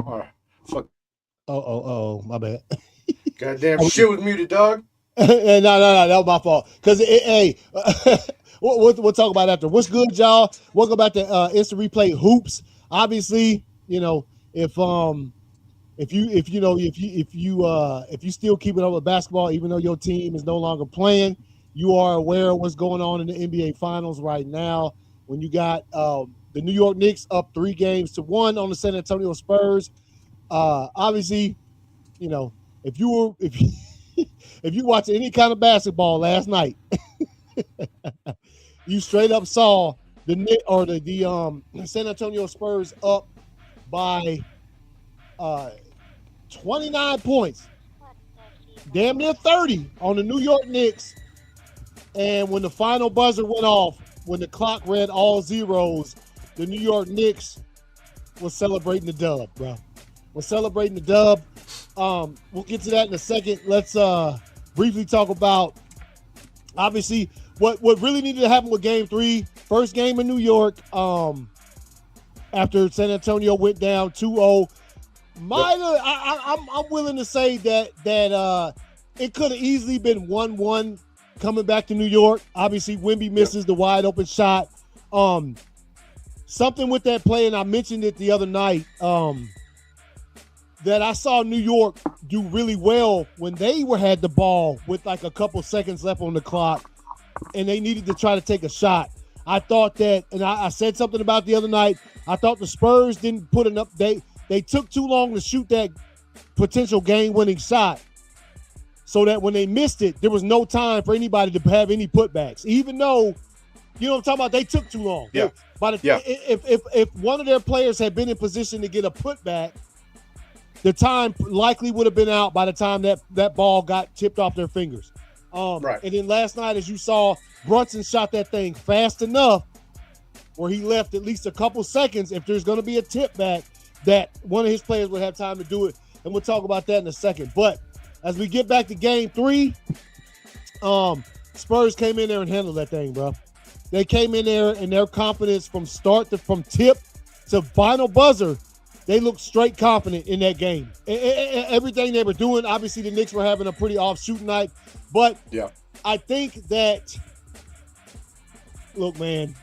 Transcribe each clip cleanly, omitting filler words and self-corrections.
Or fuck. My bad. Goddamn shit was muted, dog. No, that was my fault. Because hey, we'll talk about it after. What's good, y'all? Welcome back to Instant Replay Hoops. Obviously, if you still keeping up with basketball, even though your team is no longer playing, you are aware of what's going on in the NBA Finals right now. When you got the New York Knicks up 3-1 on the San Antonio Spurs. Obviously, if you were if you watched any kind of basketball last night, you straight up saw the San Antonio Spurs up by 29 points, damn near 30 on the New York Knicks. And when the final buzzer went off, when the clock read all zeros, the New York Knicks was celebrating the dub, bro. We're celebrating the dub. We'll get to that in a second. Let's briefly talk about, obviously, what really needed to happen with Game 3. First game in New York, after San Antonio went down 2-0. I'm willing to say that it could have easily been 1-1 coming back to New York. Obviously, Wemby misses the wide open shot. Something with that play, and I mentioned it the other night, that I saw New York do really well when they had the ball with like a couple seconds left on the clock, and they needed to try to take a shot. I thought that, and I said something about the other night, I thought the Spurs didn't put enough. They took too long to shoot that potential game-winning shot, so that when they missed it, there was no time for anybody to have any putbacks. Even though, you know what I'm talking about, they took too long. Yeah. If one of their players had been in position to get a putback, the time likely would have been out by the time that ball got tipped off their fingers. Right. And then last night, as you saw, Brunson shot that thing fast enough where he left at least a couple seconds, if there's going to be a tip back, that one of his players would have time to do it. And we'll talk about that in a second. But as we get back to Game 3, Spurs came in there and handled that thing, bro. They came in there, and their confidence from tip to final buzzer, they looked straight confident in that game. Everything they were doing, obviously the Knicks were having a pretty off shooting night, but I think that, look, man,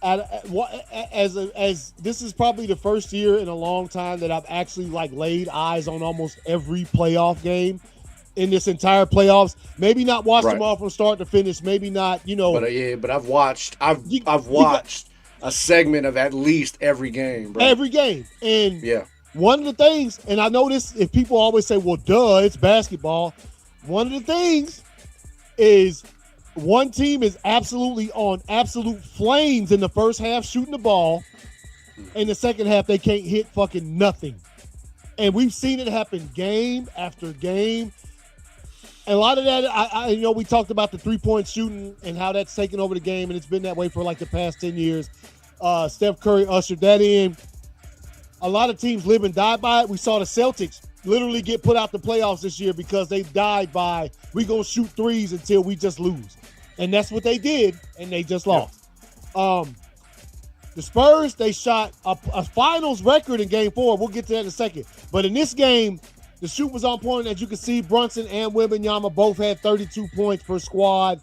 as this is probably the first year in a long time that I've actually laid eyes on almost every playoff game in this entire playoffs. Maybe not watched them all from start to finish. Maybe not, But I've watched. I've watched a segment of at least every game, bro. Every game. And one of the things, and I know this, if people always say, well, duh, it's basketball. One of the things is one team is absolutely on absolute flames in the first half shooting the ball. In the second half, they can't hit fucking nothing. And we've seen it happen game after game. And a lot of that, I we talked about the three-point shooting and how that's taken over the game, and it's been that way for the past 10 years. Steph Curry ushered that in. A lot of teams live and die by it. We saw the Celtics literally get put out the playoffs this year because they died by, we going to shoot threes until we just lose. And that's what they did, and they just lost. The Spurs, they shot a finals record in Game 4. We'll get to that in a second. But in this game, the shoot was on point. As you can see, Brunson and Wembanyama both had 32 points per squad.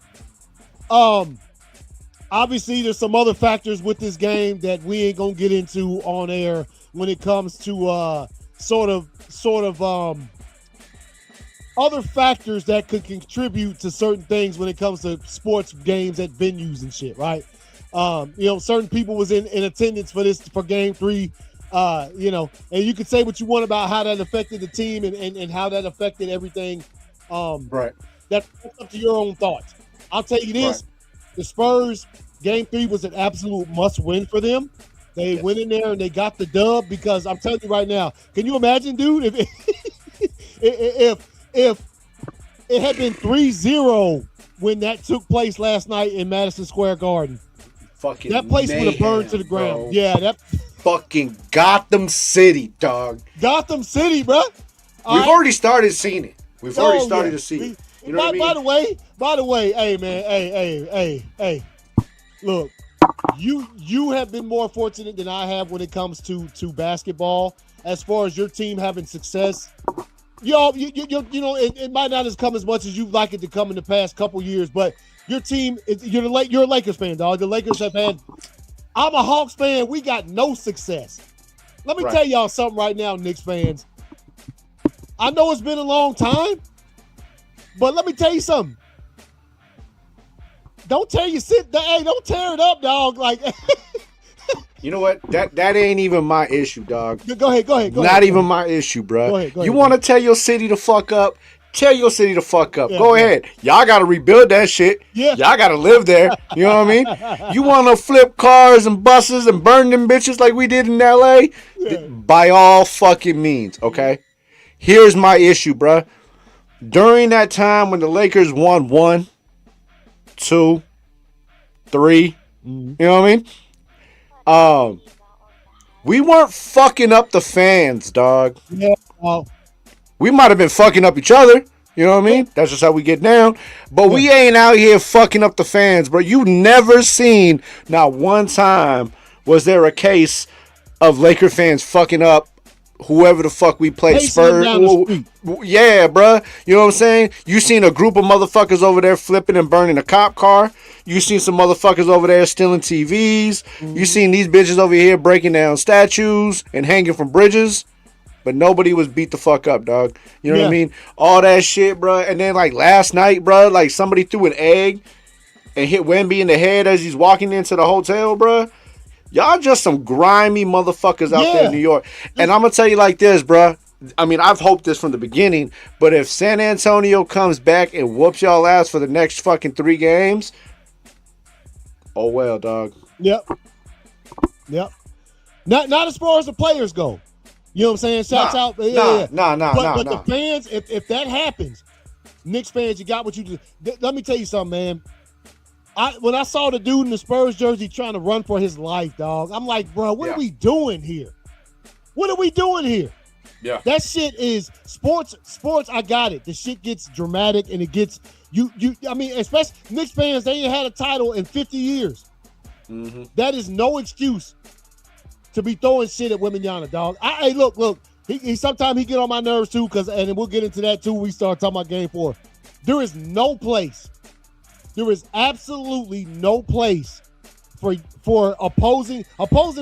Obviously, there's some other factors with this game that we ain't gonna get into on air when it comes to sort of other factors that could contribute to certain things when it comes to sports games at venues and shit, right? Certain people was in attendance for Game 3. And you can say what you want about how that affected the team and how that affected everything. Right. That's up to your own thoughts. I'll tell you this: the Spurs Game 3 was an absolute must-win for them. They went in there and they got the dub because I'm telling you right now, can you imagine, dude, if it had been 3-0 when that took place last night in Madison Square Garden? Fucking that place would have burned to the ground. Bro. Yeah, that fucking Gotham City, dog. Gotham City, bro. We've already started seeing it. We've already started to see it. You know what I mean? By the way, hey man, hey. Look, you have been more fortunate than I have when it comes to basketball. as far as your team having success. You know, it might not have come as much as you'd like it to come in the past couple years, but your team, you're a Lakers fan, dog. The Lakers have had. I'm a Hawks fan. We got no success. Let me tell y'all something right now, Knicks fans. I know it's been a long time, but let me tell you something. Don't tear don't tear it up, dog. Like, you know what? That ain't even my issue, dog. Go ahead. Not even my issue, bro. Go ahead, you want to tell your city to fuck up? Tell your city to fuck up. Go ahead. Y'all got to rebuild that shit. Yeah. Y'all got to live there. You know what I mean? You want to flip cars and buses and burn them bitches like we did in L.A.? Yeah. By all fucking means, okay? Here's my issue, bruh. During that time when the Lakers won 1, 2, 3, you know what I mean? We weren't fucking up the fans, dog. Yeah. We might have been fucking up each other. You know what I mean? That's just how we get down. But we ain't out here fucking up the fans, bro. You never seen, not one time, was there a case of Laker fans fucking up whoever the fuck we played. Spurs. Yeah, bro. You know what I'm saying? You seen a group of motherfuckers over there flipping and burning a cop car. You seen some motherfuckers over there stealing TVs. You seen these bitches over here breaking down statues and hanging from bridges. But nobody was beat the fuck up, dog. You know what I mean? All that shit, bro. And then, like, last night, bro, like, somebody threw an egg and hit Wemby in the head as he's walking into the hotel, bro. Y'all just some grimy motherfuckers out there in New York. And I'm going to tell you like this, bro. I mean, I've hoped this from the beginning. But if San Antonio comes back and whoops y'all ass for the next fucking 3 games, oh, well, dog. Yep. Not as far as the players go. You know what I'm saying? Shouts out. But the fans, if that happens, Knicks fans, you got what you do. Let me tell you something, man. When I saw the dude in the Spurs jersey trying to run for his life, dog, I'm like, bro, what are we doing here? What are we doing here? Yeah. That shit is sports. I got it. The shit gets dramatic and it gets you. I mean, especially Knicks fans, they ain't had a title in 50 years. Mm-hmm. That is no excuse to be throwing shit at Wembanyama, dog. Hey, look. He sometimes he get on my nerves too, and we'll get into that too. We start talking about Game 4. There is no place. There is absolutely no place for opposing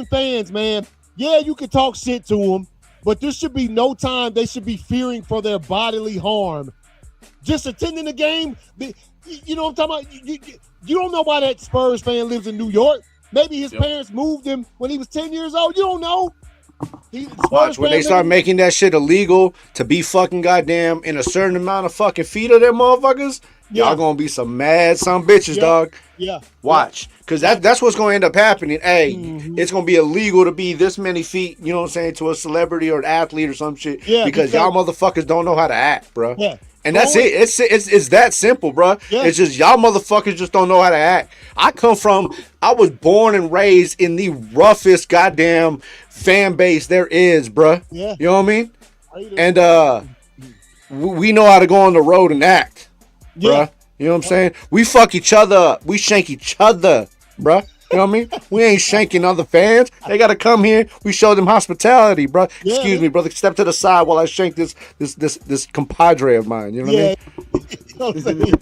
fans, man. Yeah, you can talk shit to them, but there should be no time they should be fearing for their bodily harm. Just attending the game, you know what I'm talking about? You don't know why that Spurs fan lives in New York. Maybe his parents moved him when he was 10 years old. You don't know. Watch, when they start making that shit illegal to be fucking goddamn in a certain amount of fucking feet of them motherfuckers, y'all gonna be some mad some bitches, dog. Yeah. Watch. Because that's what's gonna end up happening. Hey, it's gonna be illegal to be this many feet, you know what I'm saying, to a celebrity or an athlete or some shit. Yeah, because y'all motherfuckers don't know how to act, bro. Yeah. And that's it. It's that simple, bro. Yeah. It's just y'all motherfuckers just don't know how to act. I was born and raised in the roughest goddamn fan base there is, bro. Yeah. You know what I mean? And we know how to go on the road and act, bro. You know what I'm saying? We fuck each other up. We shank each other, bro. You know what I mean? We ain't shanking other fans. They got to come here. We show them hospitality, bro. Yeah, excuse me, brother. Step to the side while I shank this compadre of mine. You know what I mean?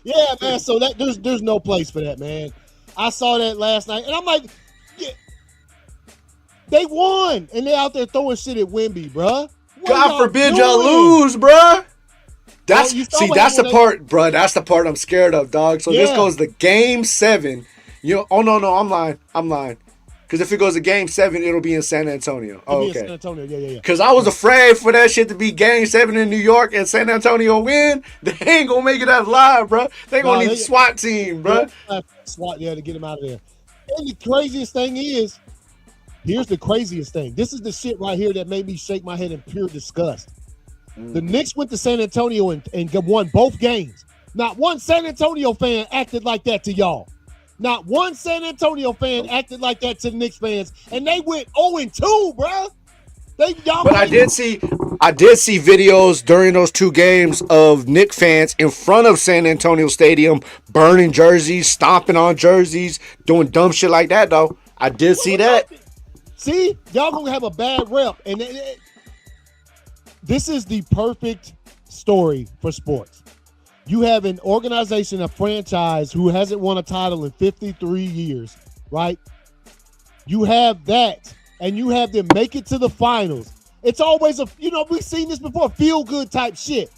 Yeah, man. So there's no place for that, man. I saw that last night, and I'm like, they won, and they out there throwing shit at Wemby, bro. God forbid y'all lose, bro. That's the part, bro. That's the part I'm scared of, dog. So this goes to Game 7. Oh no, I'm lying. Because if it goes to Game 7, it'll be in San Antonio. Oh, okay. San Antonio, yeah. Because I was afraid for that shit to be Game 7 in New York and San Antonio win. They ain't gonna make it out alive, bro. They gonna need a SWAT team, bro. SWAT, to get them out of there. And the craziest thing is, here's the craziest thing. This is the shit right here that made me shake my head in pure disgust. The Knicks went to San Antonio and won both games. Not one San Antonio fan acted like that to y'all. Not one San Antonio fan acted like that to the Knicks fans. And they went 0-2, bro. I did see videos during those 2 games of Knicks fans in front of San Antonio Stadium burning jerseys, stomping on jerseys, doing dumb shit like that, though. I did see that. See, y'all gonna have a bad rep, and this is the perfect story for sports. You have an organization, a franchise who hasn't won a title in 53 years, right? You have that, and you have them make it to the finals. It's always we've seen this before, feel-good type shit.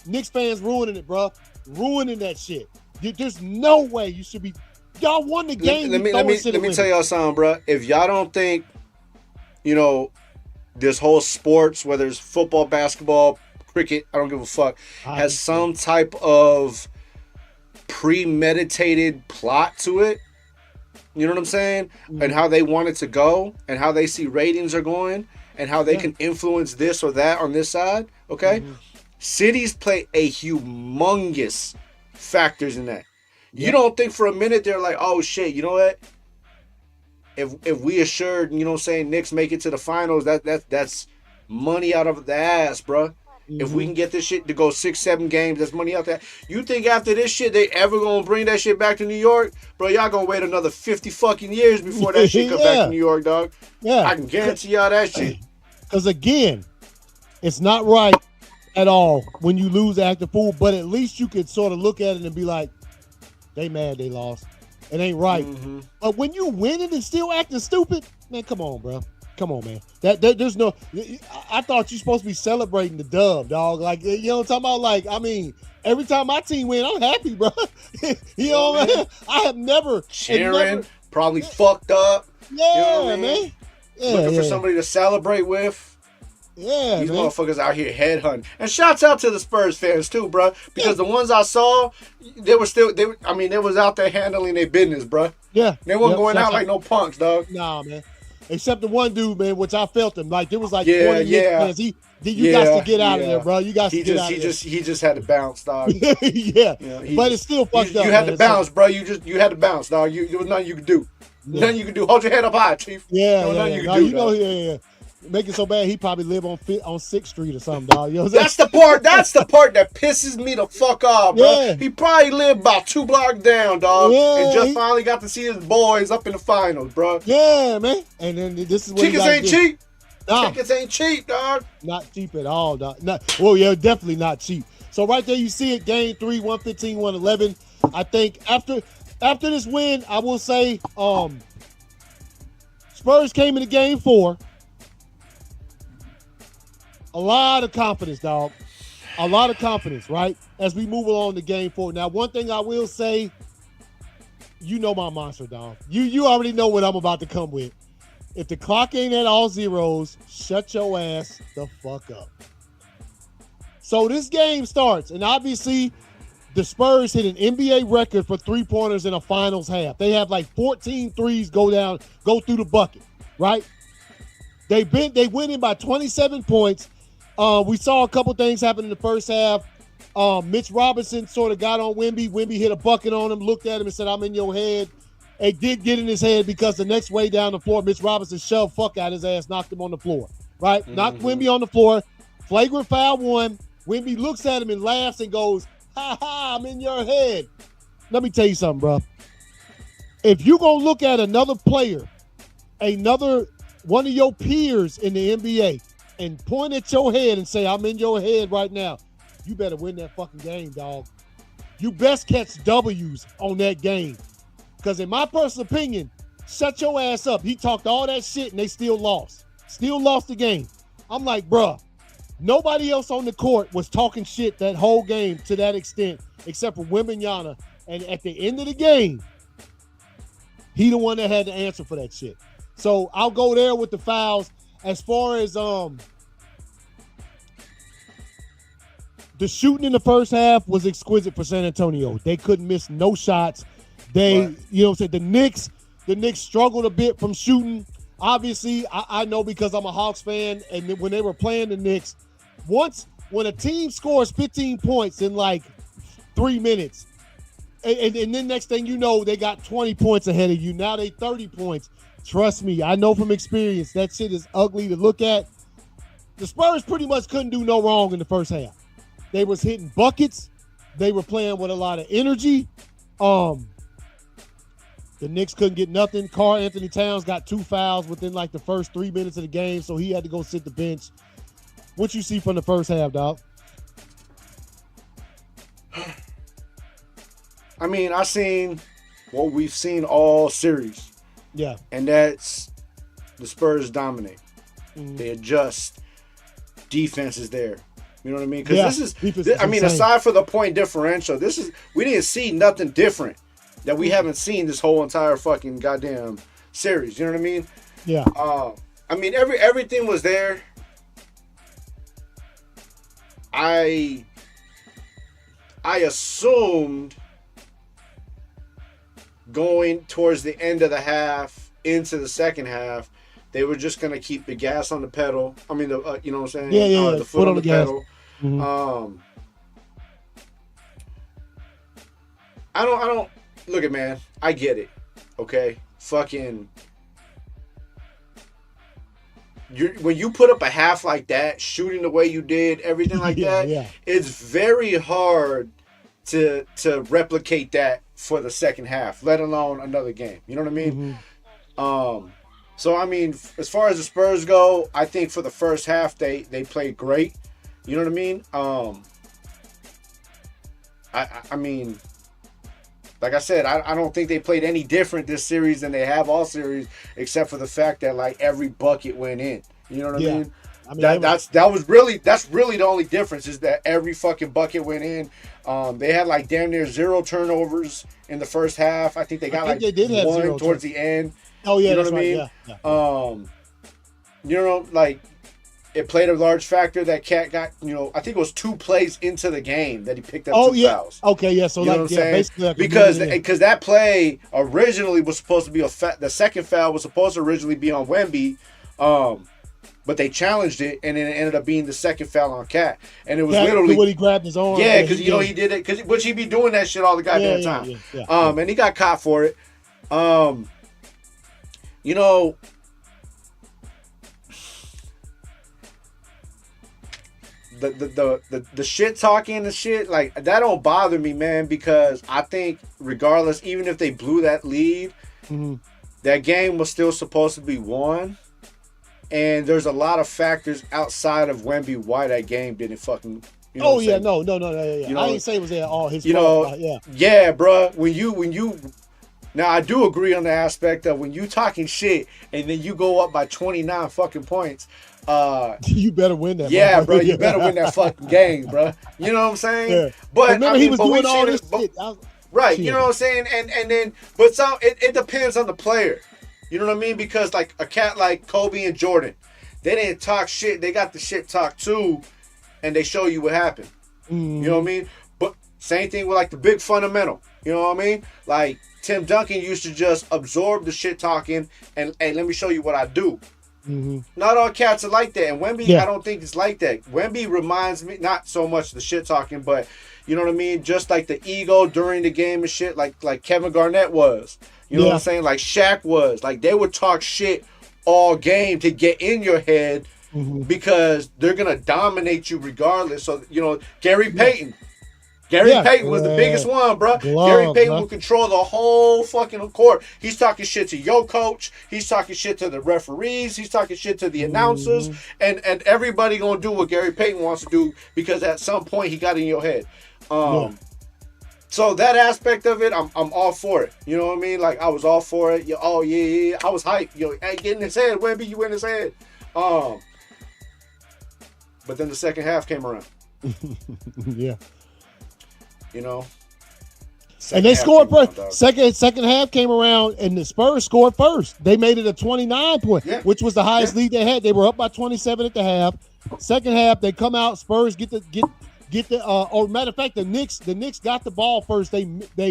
Knicks fans ruining it, bro. Ruining that shit. There's no way you should be. Y'all won the game. Let me tell y'all something, bro. If y'all don't think, this whole sports, whether it's football, basketball, cricket, I don't give a fuck, has some type of premeditated plot to it. You know what I'm saying? Mm-hmm. And how they want it to go, and how they see ratings are going, and how they can influence this or that on this side. Okay, cities play a humongous factors in that. You don't think for a minute they're like, oh shit, you know what? If we assured, Knicks make it to the finals, that's money out of the ass, bro. Mm-hmm. If we can get this shit to go 6-7 games, that's money out there. You think after this shit they ever gonna bring that shit back to New York? Bro, y'all gonna wait another 50 fucking years before that shit come back to New York, dog. Yeah. I can guarantee y'all that shit. Because again, it's not right at all when you lose active fool, but at least you could sort of look at it and be like, they mad they lost. It ain't right. Mm-hmm. But when you winning and still acting stupid, man, come on, bro. Come on, man. There's no. I thought you're supposed to be celebrating the dub, dog. Like, you know what I'm talking about? Like, I mean, every time my team win, I'm happy, bro. You know what I mean? I have never cheering, probably fucked up. Yeah, you know what I mean? Man. Yeah, looking for somebody to celebrate with. Yeah, these man. Motherfuckers out here headhunting. And shouts out to the Spurs fans too, bro. Because the ones I saw, they was out there handling their business, bro. Yeah, they wasn't going out like no punks, dog. Nah, man. Except the one dude, man, which I felt him like there was like 20 Knicks fans. You got to get out of there, bro. You got to get out of there. He just had to bounce, dog. Yeah, but it's still fucked up. You had to bounce, bro. You had to bounce, dog. There was nothing you could do. Nothing you could do. Hold your head up high, Chief. Yeah, nothing you could do. Yeah. Make it so bad he probably live on 6th Street or something, dog. You know what I'm saying? That's the part that pisses me the fuck off, bro. Yeah. He probably lived about 2 blocks down, dog, and just finally got to see his boys up in the finals, bro. Yeah, man. And then this is what tickets ain't cheap. Nah. Tickets ain't cheap, dog. Not cheap at all, dog. Definitely not cheap. So right there, you see it. Game 3, 115-111. I think after this win, I will say, Spurs came into Game 4. A lot of confidence, dog. A lot of confidence, right? As we move along to Game 4. Now, one thing I will say, you know my monster, dog. You already know what I'm about to come with. If the clock ain't at all zeros, shut your ass the fuck up. So this game starts, and obviously the Spurs hit an NBA record for three-pointers in a finals half. They have like 14 threes go through the bucket, right? They went in by 27 points. We saw a couple things happen in the first half. Mitch Robinson sort of got on Wemby. Wemby hit a bucket on him, looked at him and said, I'm in your head. It did get in his head because the next way down the floor, Mitch Robinson shoved fuck out his ass, knocked him on the floor, right? Mm-hmm. Knocked Wemby on the floor. Flagrant foul 1. Wemby looks at him and laughs and goes, ha ha, I'm in your head. Let me tell you something, bro. If you going to look at another player, one of your peers in the NBA, and point at your head and say, I'm in your head right now, you better win that fucking game, dog. You best catch W's on that game. Because in my personal opinion, shut your ass up. He talked all that shit and they still lost. Still lost the game. I'm like, bruh, nobody else on the court was talking shit that whole game to that extent except for Wembanyama. And at the end of the game, he the one that had to answer for that shit. So I'll go there with the fouls. As far as the shooting in the first half was exquisite for San Antonio. They couldn't miss no shots. The Knicks struggled a bit from shooting. Obviously, I know because I'm a Hawks fan, and when they were playing the Knicks, when a team scores 15 points in like 3 minutes, and then next thing you know, they got 20 points ahead of you. Now they 30 points. Trust me, I know from experience that shit is ugly to look at. The Spurs pretty much couldn't do no wrong in the first half. They was hitting buckets. They were playing with a lot of energy. The Knicks couldn't get nothing. Karl Anthony Towns got 2 fouls within like the first 3 minutes of the game, so he had to go sit the bench. What you see from the first half, dog? I mean, I seen what we've seen all series. Yeah. And that's the Spurs dominate. Mm-hmm. They adjust. Defense is there. You know what I mean? Because aside for the point differential, we didn't see nothing different that we haven't seen this whole entire fucking goddamn series. You know what I mean? Yeah. I mean, everything was there. I assumed going towards the end of the half into the second half, they were just gonna keep the gas on the pedal. I mean, you know what I'm saying? Yeah. The foot on the pedal. Mm-hmm. I don't look at, man. I get it. Okay, fucking. When you put up a half like that, shooting the way you did, everything like that, it's very hard to replicate that for the second half, let alone another game. You know what I mean? Mm-hmm. So I mean, as far as the Spurs go, I think for the first half they played great. You know what I mean? I mean, like I said, I don't think they played any different this series than they have all series, except for the fact that like every bucket went in. You know what I mean? I mean that's really the only difference is that every fucking bucket went in. They had like damn near 0 turnovers in the first half. I think they got one towards the end. Oh yeah, you know that's what I mean? Right. Yeah. You know, like it played a large factor that Cat got. You know, I think it was 2 plays into the game that he picked up 2 fouls. Okay, yeah. So you know what I'm saying? Basically, because that play originally was supposed to be the second foul was supposed to originally be on Wemby, but they challenged it and then it ended up being the second foul on Cat, and it was literally when he grabbed his arm. Yeah, because he did it which he be doing that shit all the goddamn time. Yeah. And he got caught for it. You know, the shit talking and the shit, like, that don't bother me, man, because I think regardless, even if they blew that lead, that game was still supposed to be won. And there's a lot of factors outside of Wemby why that game didn't fucking. You know yeah. You know, I ain't say it was all his fault. Yeah, bro. When you. Now, I do agree on the aspect of when you talking shit and then you go up by 29 fucking points. You better win that. Yeah, bro. You better win that fucking game, bro. You know what I'm saying? Yeah. But remember, I mean, he was doing all this shit. Right. You know what I'm saying? And then, but it depends on the player. You know what I mean? Because like a cat like Kobe and Jordan, they didn't talk shit. They got the shit talk too, and they show you what happened. You know what I mean? But same thing with like the big fundamental. You know what I mean? Like Tim Duncan used to just absorb the shit talking and, hey, let me show you what I do. Not all cats are like that. And Wemby, I don't think it's like that. Wemby reminds me, not so much the shit talking, but you know what I mean? Just like the ego during the game and shit, like Kevin Garnett was. You know what I'm saying? Like Shaq was. Like they would talk shit all game to get in your head because they're going to dominate you regardless. So, you know, Gary Payton. Payton was the biggest one, bro. Gary Payton would control the whole fucking court. He's talking shit to your coach. He's talking shit to the referees. He's talking shit to the announcers. And everybody going to do what Gary Payton wants to do because at some point he got in your head. So that aspect of it, I'm all for it. You know what I mean? Like, I was all for it. I was hyped. Hey, get in his head. Wemby, you in his head. But then the second half came around. Yeah. You know? And they scored first. Second half came around, and the Spurs scored first. They made it a 29-point, which was the highest lead they had. They were up by 27 at the half. Second half, they come out. Spurs get the or matter of fact, the Knicks got the ball first. They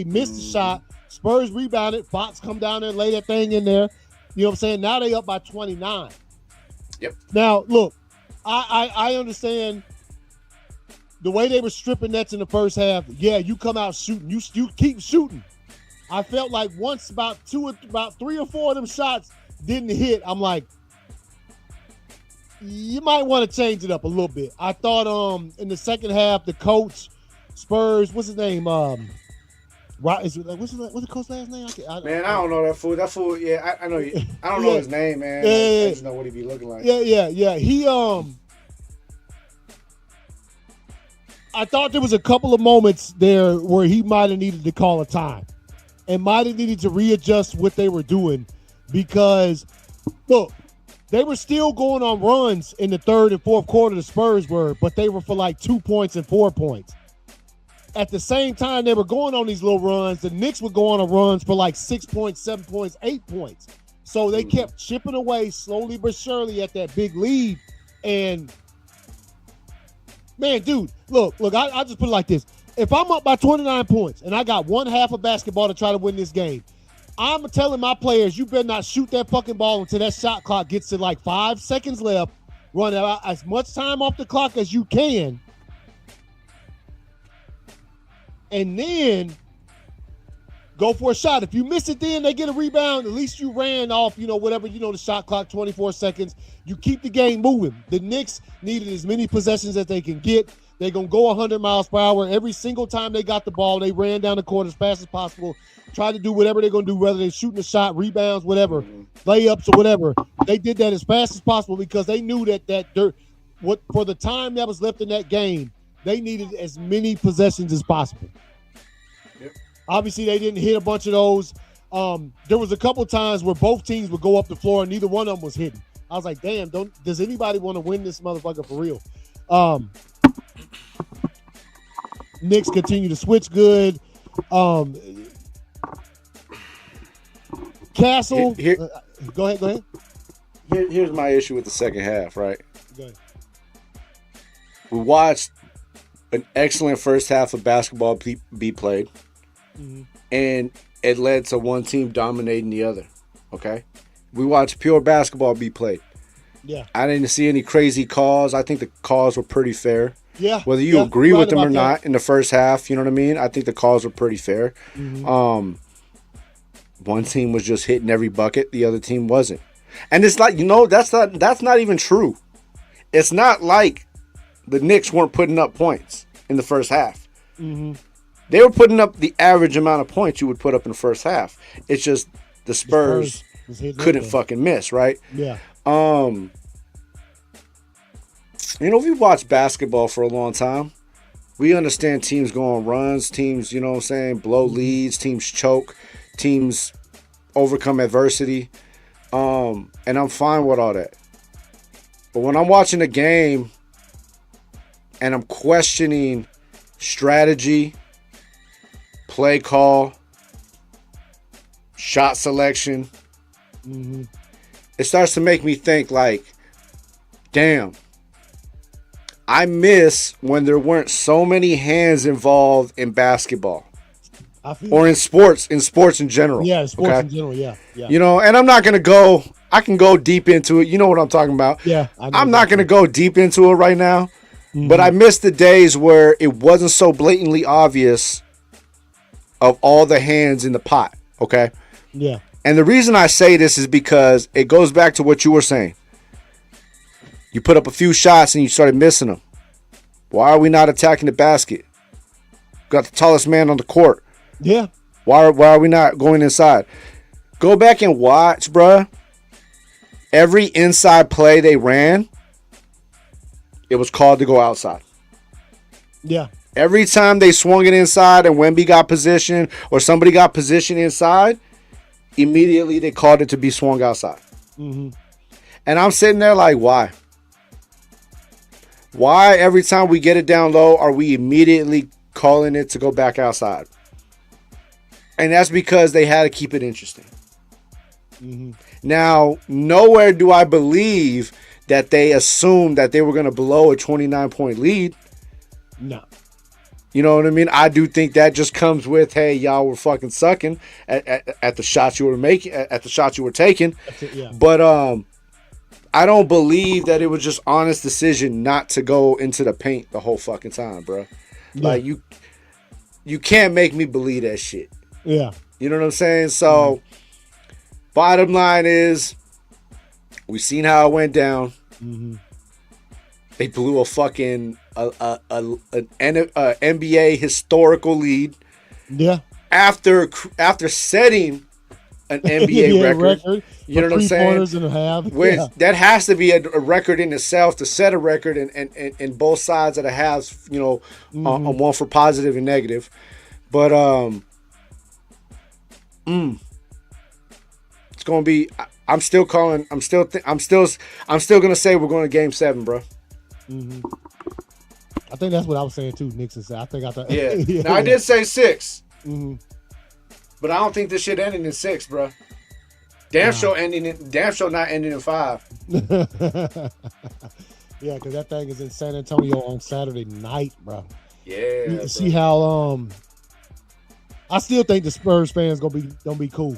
missed the shot. Spurs rebounded. Fox come down there and lay that thing in there. You know what I'm saying? Now they up by 29. Yep. Now look, I understand the way they were stripping nets in the first half. Yeah, you come out shooting. You keep shooting. I felt like once about 3 or 4 of them shots didn't hit, I'm like, you might want to change it up a little bit. I thought in the second half, the coach, Spurs, what's his name? Right? Is it like what's the coach's last name? Man, I don't know that fool. That fool, yeah, I know. I don't know his name, man. I just know what he be looking like. Yeah. He I thought there was a couple of moments there where he might have needed to call a time and might have needed to readjust what they were doing because, look, they were still going on runs in the third and fourth quarter, the Spurs were, but they were for like 2 points and 4 points. At the same time they were going on these little runs, the Knicks would go on runs for like 6 points, 7 points, 8 points. So they kept chipping away slowly but surely at that big lead. And man, dude, look, I just put it like this. If I'm up by 29 points and I got one half of basketball to try to win this game, I'm telling my players, you better not shoot that fucking ball until that shot clock gets to like 5 seconds left. Run out as much time off the clock as you can. And then go for a shot. If you miss it, then they get a rebound. At least you ran off, whatever, the shot clock, 24 seconds. You keep the game moving. The Knicks needed as many possessions as they can get. They're going to go 100 miles per hour. Every single time they got the ball, they ran down the court as fast as possible, tried to do whatever they're going to do, whether they're shooting a shot, rebounds, whatever, layups or whatever. They did that as fast as possible because they knew that for the time that was left in that game, they needed as many possessions as possible. Yep. Obviously, they didn't hit a bunch of those. There was a couple times where both teams would go up the floor and neither one of them was hitting. I was like, damn, does anybody want to win this motherfucker for real? Knicks continue to switch good. Castle. Go ahead. Here's my issue with the second half, right? Go ahead. We watched an excellent first half of basketball be played, and it led to one team dominating the other. Okay, we watched pure basketball be played. Yeah, I didn't see any crazy calls. I think the calls were pretty fair. Yeah, whether you agree with them or not in the first half, you know what I mean? I think the calls were pretty fair. One team was just hitting every bucket, the other team wasn't. And it's like, that's not even true. It's not like the Knicks weren't putting up points in the first half. They were putting up the average amount of points you would put up in the first half. It's just the Spurs couldn't fucking miss, right? Yeah. We watched basketball for a long time. We understand teams go on runs, teams, blow leads, teams choke, teams overcome adversity. And I'm fine with all that. But when I'm watching a game and I'm questioning strategy, play call, shot selection, it starts to make me think like, damn, I miss when there weren't so many hands involved in basketball. Or in sports in general. Yeah, sports in general, yeah. And I'm not going to go, I can go deep into it. You know what I'm talking about. Yeah. I'm not going to go deep into it right now, but I miss the days where it wasn't so blatantly obvious of all the hands in the pot, okay? Yeah. And the reason I say this is because it goes back to what you were saying. You put up a few shots and you started missing them. Why are we not attacking the basket? Got the tallest man on the court. Yeah. Why are we not going inside? Go back and watch, bruh. Every inside play they ran, it was called to go outside. Yeah. Every time they swung it inside and Wemby got position or somebody got position inside, immediately they called it to be swung outside. And I'm sitting there like, why? Why every time we get it down low are we immediately calling it to go back outside? And that's because they had to keep it interesting. Now, nowhere do I believe that they assumed that they were going to blow a 29-point lead. No. You know what I mean? I do think that just comes with, hey, y'all were fucking sucking at the shots you were making, at the shots you were taking. But I don't believe that it was just honest decision not to go into the paint the whole fucking time, bro. Yeah. Like you can't make me believe that shit. Yeah. You know what I'm saying? So, bottom line is, we've seen how it went down. They blew a fucking an NBA historical lead. Yeah. after setting an NBA record. You know what I'm saying? Pointers and a half. That has to be a record in itself to set a record in both sides of the halves, you know, on one for positive and negative. But it's gonna be. I'm still gonna say we're going to Game 7, bro. Mm-hmm. I think that's what I was saying too. Nixon said. I thought. Yeah. Now I did say 6, but I don't think this shit ending in 6, bro. Damn sure not ending in 5. Yeah, because that thing is in San Antonio on Saturday night, bro. Yeah. You see how I still think the Spurs fans gonna be cool.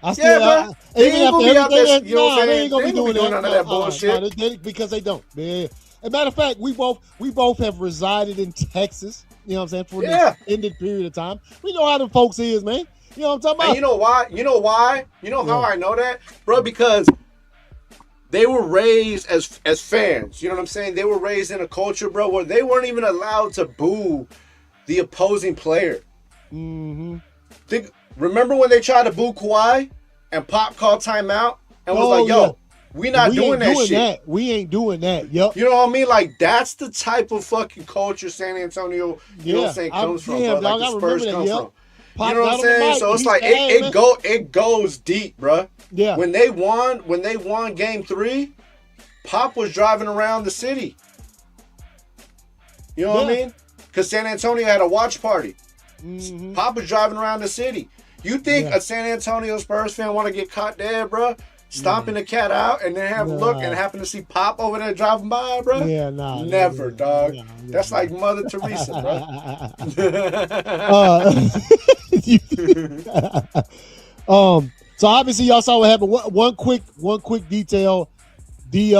They ain't gonna be out there. You know what I'm saying? They ain't gonna be doing none of that bullshit. Because they don't. Man. As a matter of fact, we both have resided in Texas. You know what I'm saying? For an extended period of time. We know how them folks is, man. You know what I'm talking about? And you know why? You know how I know that, bro? Because they were raised as fans. You know what I'm saying? They were raised in a culture, bro, where they weren't even allowed to boo the opposing player. Mm-hmm. Remember when they tried to boo Kawhi and Pop called timeout and was like, "Yo, we not doing that shit. We ain't doing that." Yep. You know what I mean? Like that's the type of fucking culture San Antonio, you know what I'm saying, comes from, bro. Like the Spurs come from. You know what I'm saying? So it's like it goes deep, bro. Yeah. When they won Game 3, Pop was driving around the city. You know what I mean? Because San Antonio had a watch party. Mm-hmm. Pop was driving around the city. You think a San Antonio Spurs fan want to get caught dead, bro? Stomping the cat out and then have a look and happen to see Pop over there driving by, bro? Yeah, nah. Never, dog. That's like Mother Teresa, bro. So obviously y'all saw what happened. One quick detail. The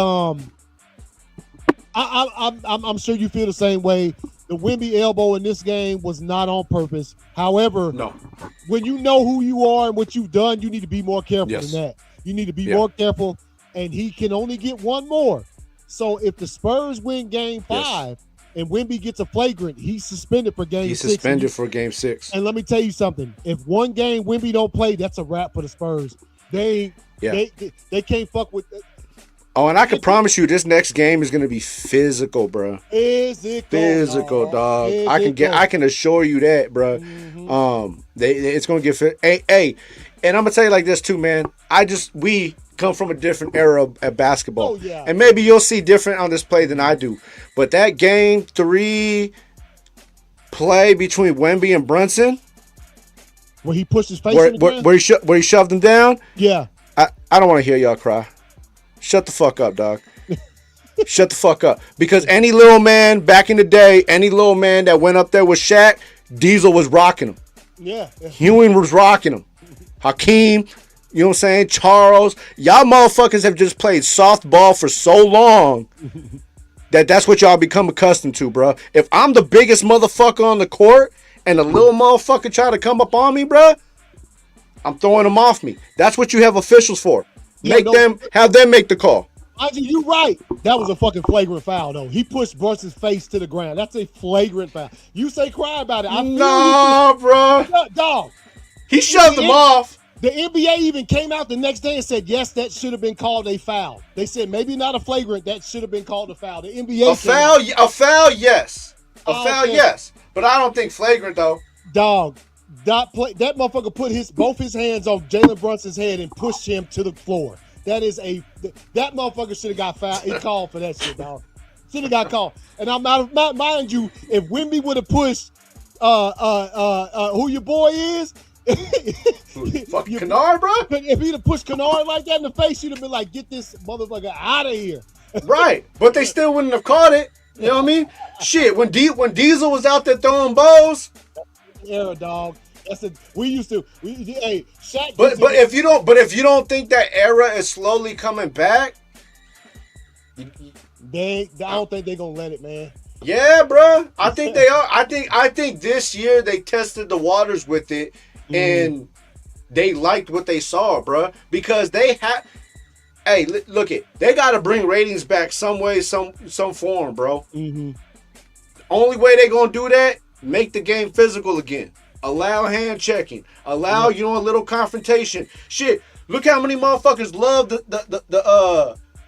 I'm sure you feel the same way. The Wemby elbow in this game was not on purpose. However, when you know who you are and what you've done, you need to be more careful than that. You need to be more careful, and he can only get one more. So if the Spurs win Game 5 and Wemby gets a flagrant, he's suspended for Game 6. He's suspended for Game 6. And let me tell you something. If one game Wemby don't play, that's a wrap for the Spurs. They can't fuck with – Oh, and I can promise you, this next game is going to be physical, bro. Physical, dog. I can assure you that, bro. Mm-hmm. It's going to get fit. Hey, and I'm gonna tell you like this too, man. We come from a different era at basketball, and maybe you'll see different on this play than I do. But that Game 3 play between Wemby and Brunson, where he pushed his face in the ground? where he shoved him down. Yeah, I don't want to hear y'all cry. Shut the fuck up, dog. Shut the fuck up. Because any little man back in the day, any little man that went up there with Shaq, Diesel was rocking him. Yeah. Ewing was rocking him. Hakeem, you know what I'm saying? Charles. Y'all motherfuckers have just played softball for so long that's what y'all become accustomed to, bro. If I'm the biggest motherfucker on the court and a little motherfucker try to come up on me, bro, I'm throwing them off me. That's what you have officials for. Have them make the call. You're right. That was a fucking flagrant foul, though. He pushed Brunson's face to the ground. That's a flagrant foul. You say cry about it. No, bro. Dog. He shoved him off. The NBA even came out the next day and said, yes, that should have been called a foul. They said maybe not a flagrant. That should have been called a foul. The NBA A foul, yes. A foul, yes. But I don't think flagrant, though. Dog. That motherfucker put both his hands on Jalen Brunson's head and pushed him to the floor. That motherfucker should have got fouled. He called for that shit, dog. Should have got called. And I'm not mind you, if Wemby would have pushed who your boy is, fucking Kennard, bro. If he'd have pushed Kennard like that in the face, you'd have been like, get this motherfucker out of here. Right, but they still wouldn't have caught it. You know what I mean? Shit, when Diesel was out there throwing bows. Era, dog. Shaq. But if you don't think that era is slowly coming back, I don't think they're gonna let it, man. Yeah, bro. I think they are. I think this year they tested the waters with it, and they liked what they saw, bro. Because they have. Hey, look it. They got to bring ratings back some way, some form, bro. Mm-hmm. Only way they gonna do that, make the game physical again. allow hand checking, allow a little confrontation. Shit, look how many motherfuckers love the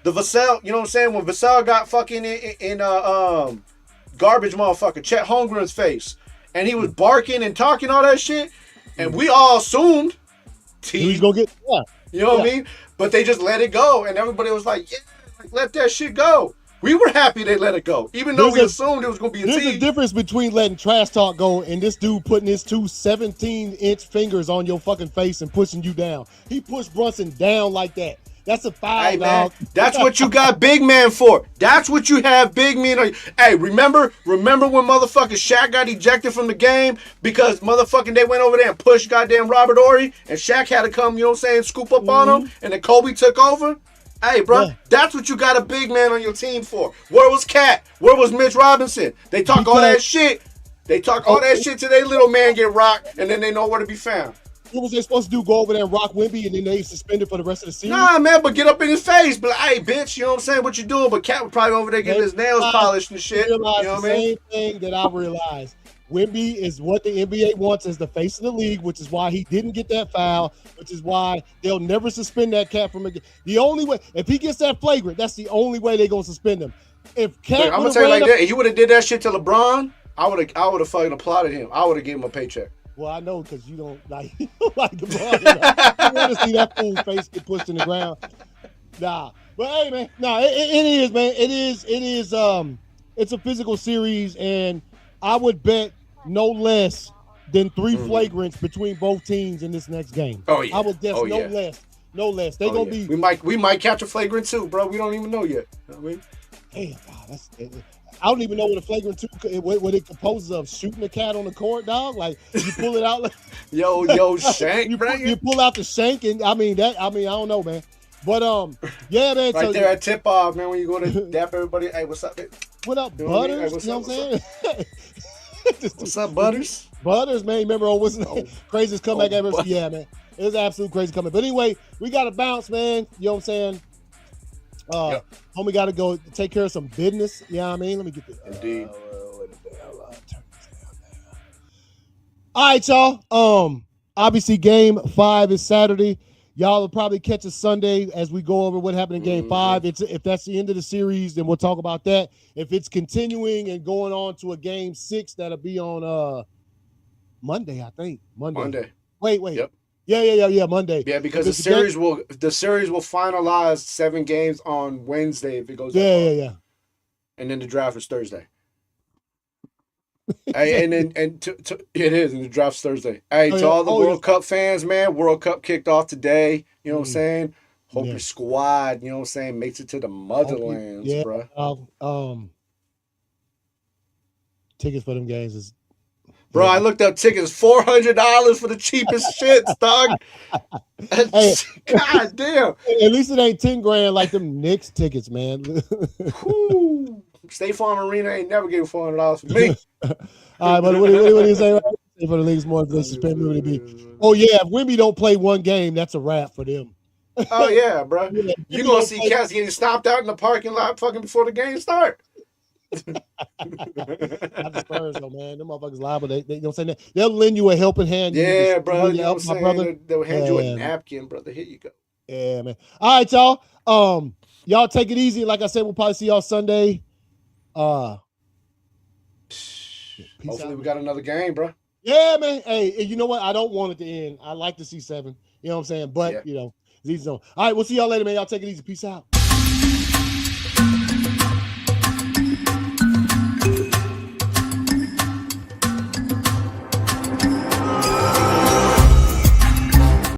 Vassell. You know what I'm saying? When Vassell got fucking in garbage motherfucker Chet Holmgren's face, and he was barking and talking all that shit, and we all assumed he's gonna get. You know what I mean? But they just let it go, and everybody was like, "Yeah, let that shit go." We were happy they let it go, even though we assumed it was going to be a team. There's a difference between letting trash talk go and this dude putting his two 17-inch fingers on your fucking face and pushing you down. He pushed Brunson down like that. That's a foul, hey, dog. Man, that's what you got big man for. That's what you have big men. Hey, remember when motherfucking Shaq got ejected from the game because motherfucking they went over there and pushed goddamn Robidoux and Shaq had to come, you know what I'm saying, scoop up on him, and then Kobe took over? Hey, bro, that's what you got a big man on your team for. Where was Cat? Where was Mitch Robinson? They talk all that shit. They talk all that shit till they little man get rocked, and then they know where to be found. What was they supposed to do? Go over there and rock Wemby, and then they suspended for the rest of the season? Nah, man, but get up in his face. But hey, bitch, you know what I'm saying? What you doing? But Cat was probably over there getting his nails polished and shit. You know what I mean? Same thing that I realized. Wemby is what the NBA wants as the face of the league, which is why he didn't get that foul, which is why they'll never suspend that Cat from a game. The only way, if he gets that flagrant, that's the only way they're gonna suspend him. If Cat, I'm gonna tell you like that, he would have did that shit to LeBron. I would have fucking applauded him. I would have given him a paycheck. Well, I know because you don't like LeBron. You want to see that fool's face get pushed in the ground. Nah, but hey, man, it is, man. It is. It's a physical series, and I would bet no less than 3 flagrants between both teams in this next game. Oh yeah, I would guess no less. They're gonna be. We might catch a flagrant too, bro. We don't even know yet. You know what I mean? Damn, that's. I don't even know what a flagrant two, what it composes of. Shooting a cat on the court, dog. Like you pull it out, like yo, shank. you pull out the shank, and I don't know, man. But yeah, man. Right so, there at tip off, man. When you go to dap everybody, hey, what's up? What up, Butters? You know what I'm saying? What's up, Butters? Butters, man. Remember, what's his name? Craziest comeback ever. Yeah, man. It was an absolute crazy comeback. But anyway, we got to bounce, man. You know what I'm saying? Homie got to go take care of some business. You know what I mean? Let me get this. Indeed. All right, y'all. Obviously, game 5 is Saturday. Y'all will probably catch us Sunday as we go over what happened in game 5. If that's the end of the series, then we'll talk about that. If it's continuing and going on to a game 6, that'll be on Monday, I think. Monday. Wait. Yep. Yeah, Monday. Yeah, because the series will finalize 7 games on Wednesday if it goes. Yeah. And then the draft is Thursday. Hey, and it is, and the draft's Thursday. Hey, to all the World Cup fans, man, World Cup kicked off today. You know what I'm saying? Hope your squad, you know what I'm saying, makes it to the motherlands, bro. Tickets for them games is. Bro, I looked up tickets, $400 for the cheapest shits, dog. Hey, God damn. At least it ain't $10,000 like them Knicks tickets, man. State Farm Arena ain't never gave $400 for me. All right, but what do you say? For the league's more than suspend me be. Oh yeah, if Wemby don't play one game, that's a wrap for them. Oh yeah, bro. You gonna see cats getting stomped out in the parking lot fucking before the game start. Not the Spurs though, man. Them motherfuckers liable. They you know what I'm saying? They'll lend you a helping hand. Yeah, bro. You know what I'm saying? They'll hand you a napkin, brother. Here you go. Yeah, man. All right, y'all. Y'all take it easy. Like I said, we'll probably see y'all Sunday. Hopefully we got another game, bro. Yeah, man. Hey, you know what? I don't want it to end. I like to see 7. You know what I'm saying? But you know, it's easy zone. All right, we'll see y'all later, man. Y'all take it easy. Peace out.